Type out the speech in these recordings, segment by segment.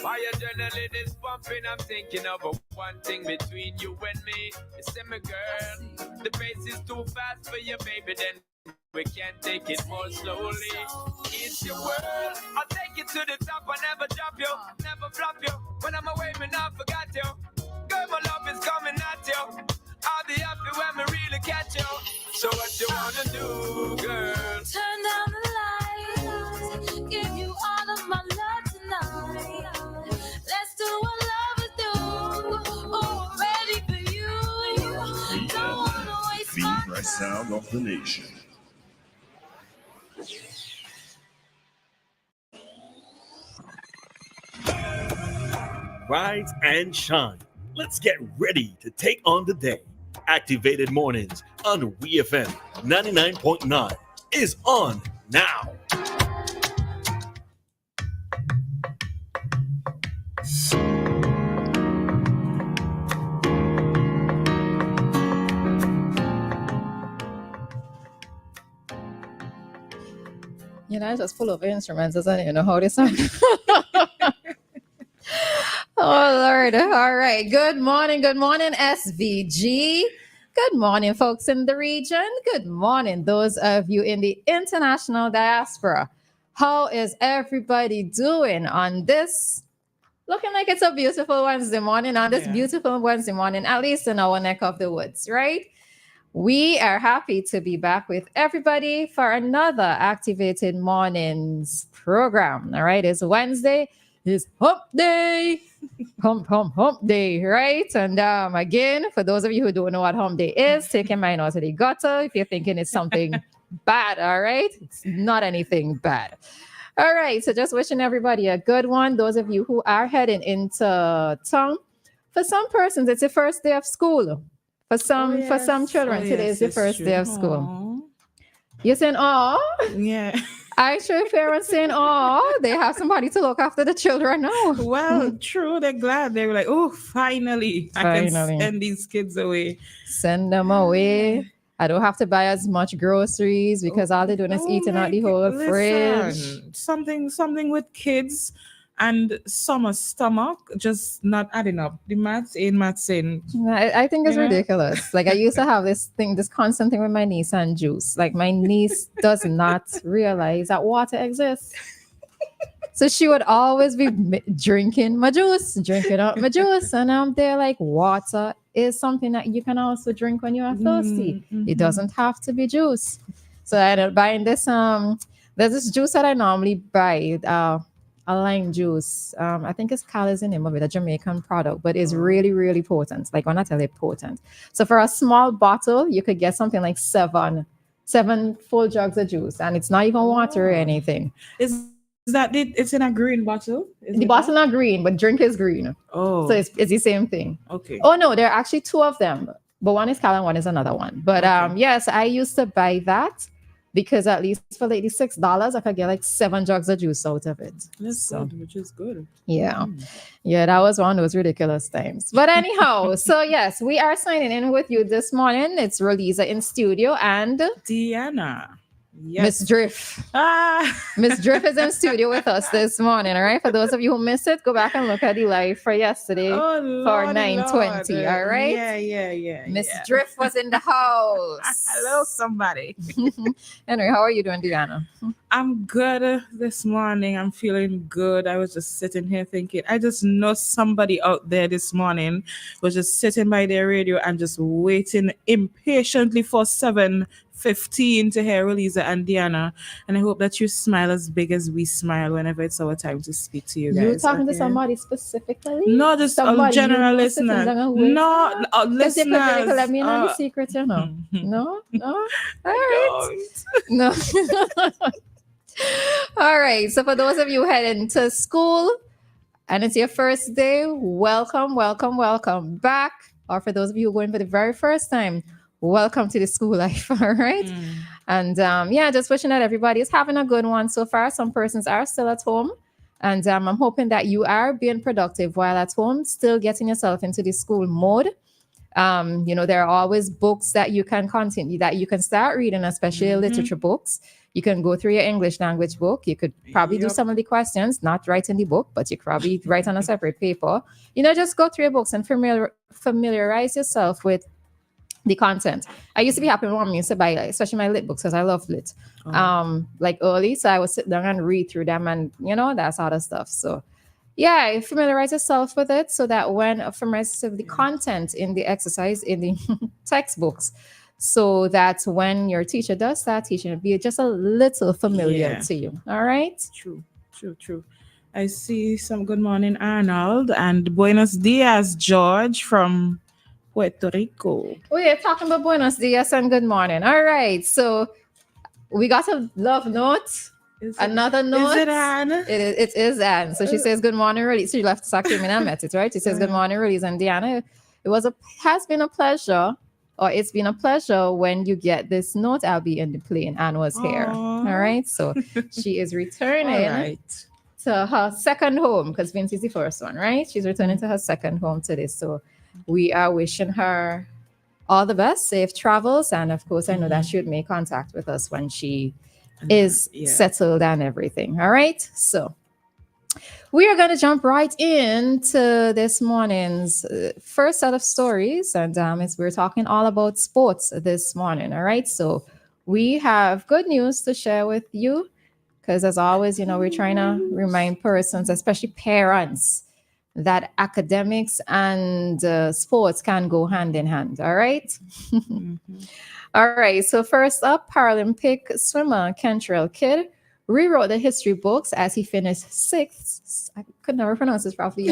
My adrenaline is pumping, I'm thinking of one thing between you and me. You say, my girl, the pace is too fast for you, baby, then we can't take it more slowly. It's your world, I'll take you to the top, I never drop you, never flop you. When I'm away, me not forgot you. Girl, my love is coming at you. I'll be happy when we really catch you. So what you wanna do, girl? Turn down the lights, give you all of my love tonight. Let's do what lovers do. Oh, I'm ready for you. Don't wanna waste the my fresh sound of the nation. Rise and shine. Let's get ready to take on the day. Activated Mornings on WEFM 99.9 is on now. You know, I just pull up instruments. I don't even know how they sound. Oh, Lord. All right. Good morning, SVG. Good morning, folks in the region. Good morning, those of you in the international diaspora. How is everybody doing on this? Looking like it's a beautiful Wednesday morning, beautiful Wednesday morning, at least in our neck of the woods, right? We are happy to be back with everybody for another Activated Mornings program. All right, it's Wednesday. It's hump day. Hump day, right? And again, for those of you who don't know what hump day is, take your mind out of the gutter if you're thinking it's something bad, all right? It's not anything bad. All right, so just wishing everybody a good one. Those of you who are heading into town, for some persons, it's the first day of school. For some children, today is the first day of school. You're saying, oh? Yeah. I'm sure parents saying, oh, they have somebody to look after the children now. Well, true. They're glad. They were like, oh, finally, I can send these kids away. Send them away. I don't have to buy as much groceries because all they're doing is eating out the whole fridge. Something with kids and summer stomach just not adding up. The maths in. I think it's ridiculous. Like I used to have this constant thing with my niece and juice. Like my niece does not realize that water exists. So she would always be drinking my juice. And I'm there like, water is something that you can also drink when you are thirsty. It doesn't have to be juice. So I ended up buying this. There's this juice that I normally buy. A lime juice. I think it's Cala's in the name of it, a Jamaican product, but it's really, really potent. Like when I tell you potent. So for a small bottle, you could get something like seven full jugs of juice, and it's not even water or anything. Is that it? It's in a green bottle? The bottle not green, but drink is green. Oh. So it's the same thing. Okay. Oh no, there are actually two of them, but one is Cala and one is another one. But yes, I used to buy that. Because at least for like $6, I could get like 7 jugs of juice out of it. That's good, which is good. Yeah. Yeah, that was one of those ridiculous times. But anyhow, so yes, we are signing in with you this morning. It's Roleza in studio and Dianna. Yes. Miss Drift. Miss Drift is in studio with us this morning. All right. For those of you who missed it, go back and look at the live for yesterday for 9:20. All right. Yeah. Miss Drift was in the house. Hello, somebody. Anyway, how are you doing, Dianna? I'm good this morning. I'm feeling good. I was just sitting here thinking, I just know somebody out there this morning was just sitting by their radio and just waiting impatiently for 7:15 to hear Roleza and Dianna. And I hope that you smile as big as we smile whenever it's our time to speak to you guys. You're talking to somebody specifically? No, just a general listener. No, listeners. Let me know the secret, you know. No? All right. No. All right. So for those of you heading to school and it's your first day, welcome back. Or for those of you going for the very first time, welcome to the school life. All right. And just wishing that everybody is having a good one so far. Some persons are still at home. And I'm hoping that you are being productive while at home, still getting yourself into the school mode. There are always books that you can continue, that you can start reading, especially literature books. You can go through your English language book. You could probably do some of the questions, not write in the book, but you could probably write on a separate paper. Just go through your books and familiarize yourself with the content. I used to be happy when I used to buy, especially my lit books, because I love lit. Early, so I would sit down and read through them, and that sort of stuff. So yeah, familiarize yourself with it so that when familiarize the content in the exercise in the textbooks, so that when your teacher does start teaching, it'll be just a little familiar to you. All right? True. I see some good morning, Arnold, and buenos dias, George from Puerto Rico. We are talking about buenos dias and good morning. All right. So we got a love note. Another note. Is it Anne? It is Anne. So she says, good morning, Roleza. So you left Sakim and I met it, right? She says, good morning, Roleza and Dianna. It's been a pleasure when you get this note. I'll be in the plane. Anne was here. All right. So she is returning to her second home, because Vince is the first one, right? She's returning to her second home today. So we are wishing her all the best, safe travels. And of course, I know that she would make contact with us when she is settled and everything. All right. So we are going to jump right into this morning's first set of stories. And we're talking all about sports this morning. All right. So we have good news to share with you, because as always, we're trying to remind persons, especially parents, that academics and sports can go hand in hand. All right. All right. So first up, Paralympic swimmer Kentreal Kydd rewrote the history books as he finished sixth. I could never pronounce this properly,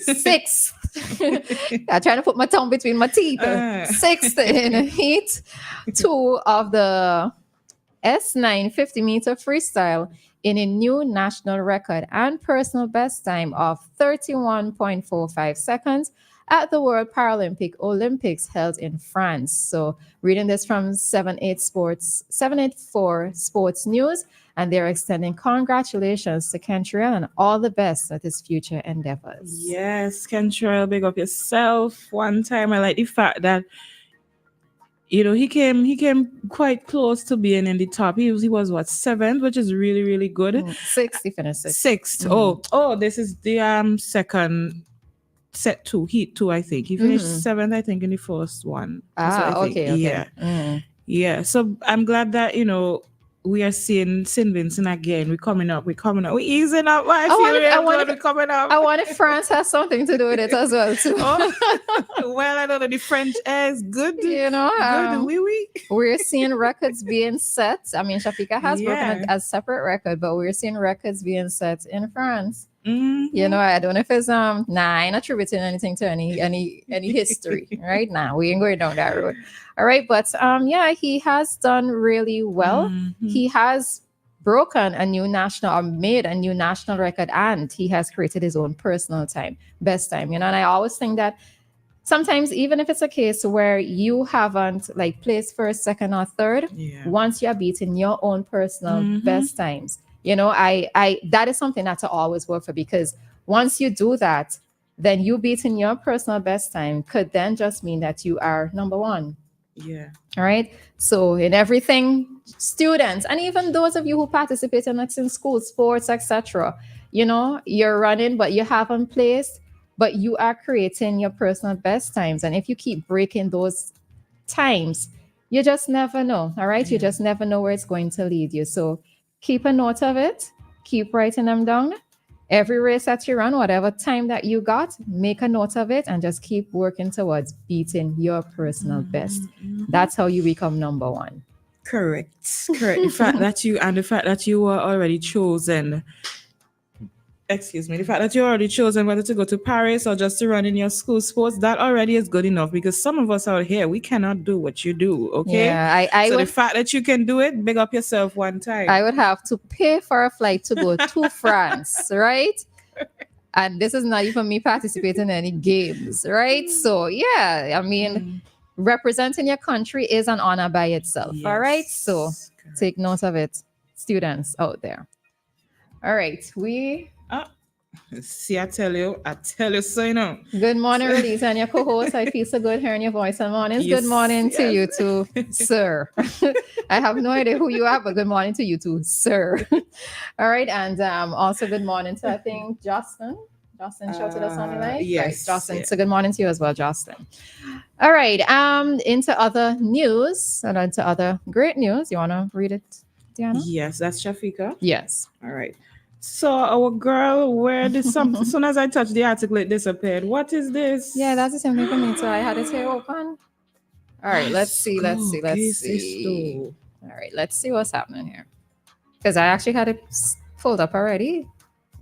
sixth. I'm trying to put my tongue between my teeth. Sixth in heat 2 of the S9 50-meter freestyle, in a new national record and personal best time of 31.45 seconds at the World Paralympic Olympics held in France. So reading this from 784 Sports News, and they're extending congratulations to Kentreal and all the best at his future endeavors. Yes, Kentreal, big up yourself. One time, I like the fact that he came quite close to being in the top. He was what, 7th, which is really, really good. Sixth, he finished sixth. This is the second set 2, heat 2, I think. He finished 7th, I think, in the first one. Okay. Yeah. So I'm glad that, we are seeing St. Vincent again. We're coming up. We're easing up. We're coming up. I wonder if France has something to do with it as well, too. Well, I don't know. The French air is good. We're seeing records being set. I mean, Shafiqua has broken a separate record, but we're seeing records being set in France. I don't know if it's I ain't attributing anything to any history right now. We ain't going down that road. All right, but he has done really well. He has broken made a new national record, and he has created his own personal best time. And I always think that sometimes, even if it's a case where you haven't placed first, second, or third, once you are beating your own personal best times, that is something that I always work for, because once you do that, then you beating your personal best time could then just mean that you are number one. Yeah. All right. So in everything, students, and even those of you who participate in school, sports, etc., you're running, but you haven't placed, but you are creating your personal best times. And if you keep breaking those times, you just never know. All right. You just never know where it's going to lead you. So keep a note of it. Keep writing them down. Every race that you run, whatever time that you got, make a note of it and just keep working towards beating your personal best. That's how you become number one. Correct. The fact that you were already chosen. The fact that you're already chosen whether to go to Paris or just to run in your school sports, that already is good enough, because some of us out here, we cannot do what you do, okay? Yeah, the fact that you can do it, big up yourself one time. I would have to pay for a flight to go to France, right? And this is not even me participating in any games, right? So, representing your country is an honor by itself, all right? So, take note of it, students out there. All right, See, I tell you, so you know. Good morning, Roleza, and your co-host. I feel so good hearing your voice on mornings. Yes, Good morning to yes. you too, sir. I have no idea who you are, but good morning to you too, sir. All right, and also good morning to, I think, Justin. Justin shouted us on the line. Yes, Right, Justin. yeah. So good morning to you as well, Justin. All right, into other news and into other great news. You want to read it, Dianna? Yes, that's Shafiqua. Yes. All right. So our girl, where did something? As soon as I touched the article, it disappeared. What is this? Yeah, that's the same thing for me. So I had it here open. All right, let's see. All right, let's see what's happening here. Because I actually had it pulled up already.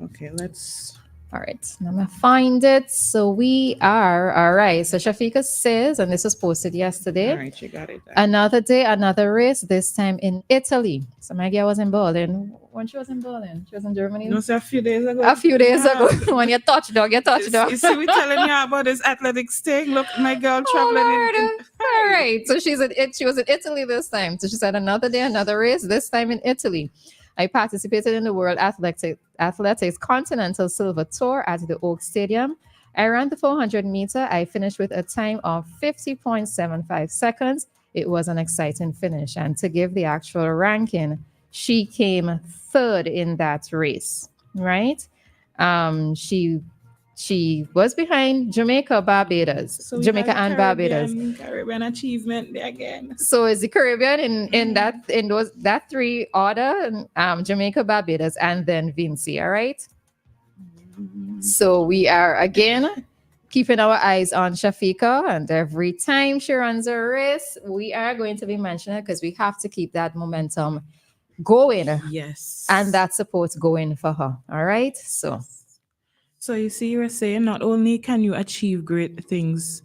Okay, let's. All right, I'm gonna find it. So we are all right. So Shafiqua says, and this was posted yesterday. All right, you got it. Another day, another race. This time in Italy. So my girl was in Berlin. When she was in Berlin, she was in Germany. No, a few days ago. A few days ago, when you touched dog. You see, we telling you about this athletics thing. Look, my girl traveling in. All right. So she was in Italy this time. So she said another day, another race. This time in Italy. I participated in the World Athletics Continental Silver Tour at the Oak Stadium. I ran the 400 meter. I finished with a time of 50.75 seconds. It was an exciting finish. And to give the actual ranking, she came third in that race, right? She was behind Jamaica, Barbados. So Jamaica and Barbados. Caribbean achievement there again. So is the Caribbean in that three order, Jamaica, Barbados, and then Vinci, all right? So we are again keeping our eyes on Shafiqua, and every time she runs a race, we are going to be mentioning it because we have to keep that momentum going. Yes. And that support going for her. All right. So you see, you were saying not only can you achieve great things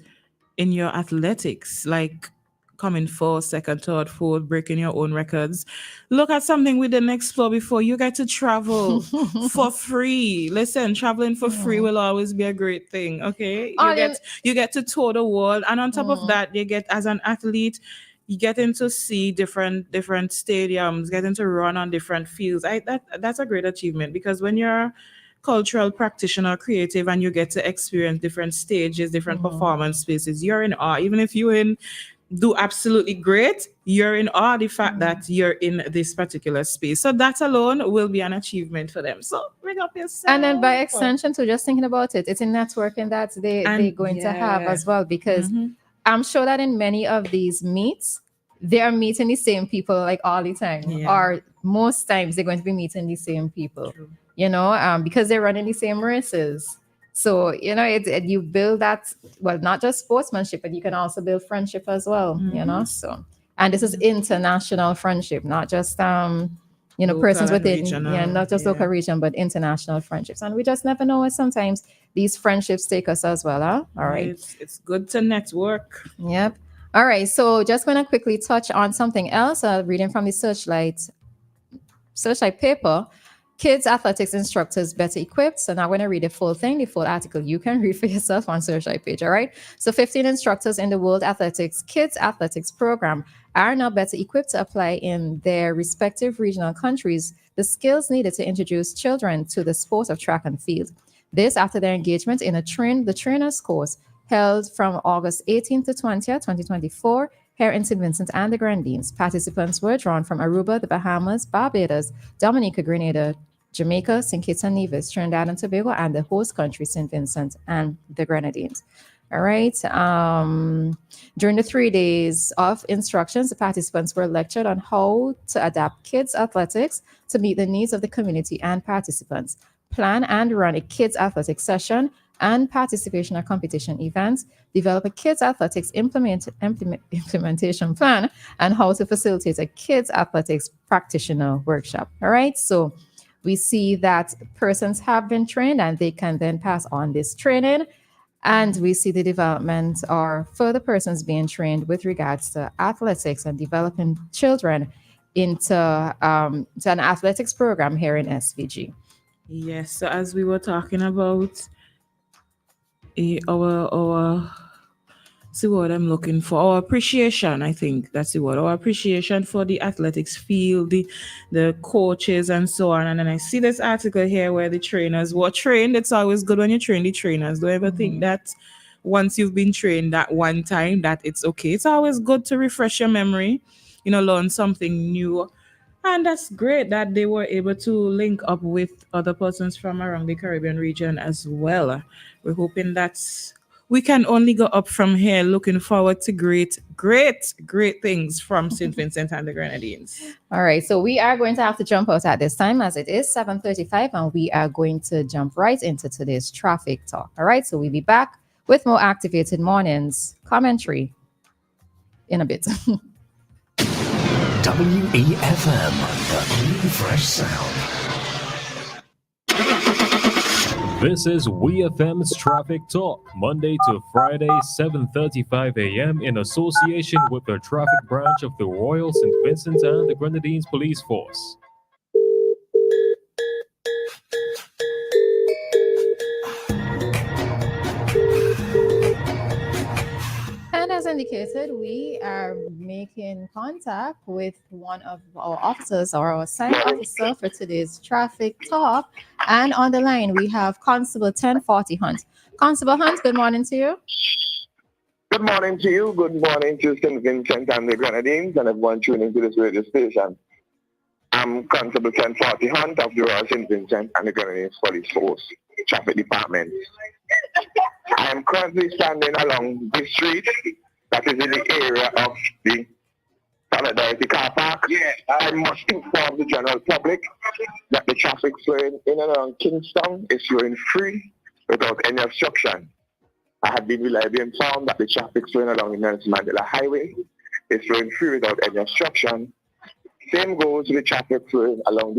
in your athletics, like coming first, second, third, fourth, breaking your own records. Look at something we didn't explore before. You get to travel for free. Listen, traveling for free will always be a great thing. Okay, you get to tour the world, and on top of that, you get, as an athlete, you getting to see different stadiums, getting to run on different fields. That's a great achievement, because when you're cultural practitioner, creative, and you get to experience different stages, different performance spaces, you're in awe. Even if you do absolutely great, you're in awe the fact that you're in this particular space. So that alone will be an achievement for them. So bring up yourself. And then by extension, so just thinking about it, it's in networking that they're going to have as well, because I'm sure that in many of these meets, they are meeting the same people like all the time, or most times they're going to be meeting the same people. True. Because they're running the same races. So, you build that, well, not just sportsmanship, but you can also build friendship as well, So, and this is international friendship, not just, persons within, not just local region, but international friendships. And we just never know when sometimes these friendships take us as well, huh? All right. It's good to network. Yep. All right. So just going to quickly touch on something else, reading from the Searchlight paper. Kids athletics instructors better equipped. So now I'm going to read the full thing, the full article. You can read for yourself on Searchlight page, all right? So 15 instructors in the World Kids Athletics program are now better equipped to apply in their respective regional countries the skills needed to introduce children to the sport of track and field. This after their engagement in the trainers course held from August 18th to 20th, 2024, here in St. Vincent and the Grenadines. Participants were drawn from Aruba, the Bahamas, Barbados, Dominica, Grenada, Jamaica, St. Kitts and Nevis, Trinidad and Tobago, and the host country, St. Vincent and the Grenadines. All right. During the 3 days of instructions, the participants were lectured on how to adapt kids athletics to meet the needs of the community and participants, plan and run a kids athletics session and participation or competition events, develop a kids athletics implementation plan, and how to facilitate a kids athletics practitioner workshop. All right. So we see that persons have been trained and they can then pass on this training. And we see the development or further persons being trained with regards to athletics and developing children into an athletics program here in SVG. Yes. So as we wour see what I'm looking for. Our appreciation, I think that's the word. Our appreciation for the athletics field, the coaches, and so on. And then I see this article here where the trainers were trained. It's always good when you train the trainers. Don't ever think that once you've been trained that one time that it's okay. It's always good to refresh your memory, learn something new. And that's great that they were able to link up with other persons from around the Caribbean region as well. We're hoping that we can only go up from here. Looking forward to great things from St. Vincent and the Grenadines. All right, so we are going to have to jump out at this time as it is 7:35, and we are going to jump right into today's traffic talk. All right, so we'll be back with more Activated Mornings commentary in a bit. WEFM, the clean, fresh sound. This is WeFM's Traffic Talk, Monday to Friday, 7:35 a.m. in association with the traffic branch of the Royal St. Vincent and the Grenadines Police Force. And as indicated, we are making contact with one of our officers or our assigned officer for today's traffic talk. And on the line, we have Constable 1040 Hunt. Constable Hunt, good morning to you. Good morning to you. Good morning to St. Vincent and the Grenadines and everyone tuning to this radio station. I'm Constable 1040 Hunt of the Royal St. Vincent and the Grenadines Police Force Traffic Department. I am currently standing along this street that is in the area of the Solidarity Car Park. I must inform the general public that the traffic flowing in and around Kingston is flowing free without any obstruction. I have been reliably informed that the traffic flowing along the Nelson Mandela Highway is flowing free without any obstruction. Same goes with the traffic flowing along the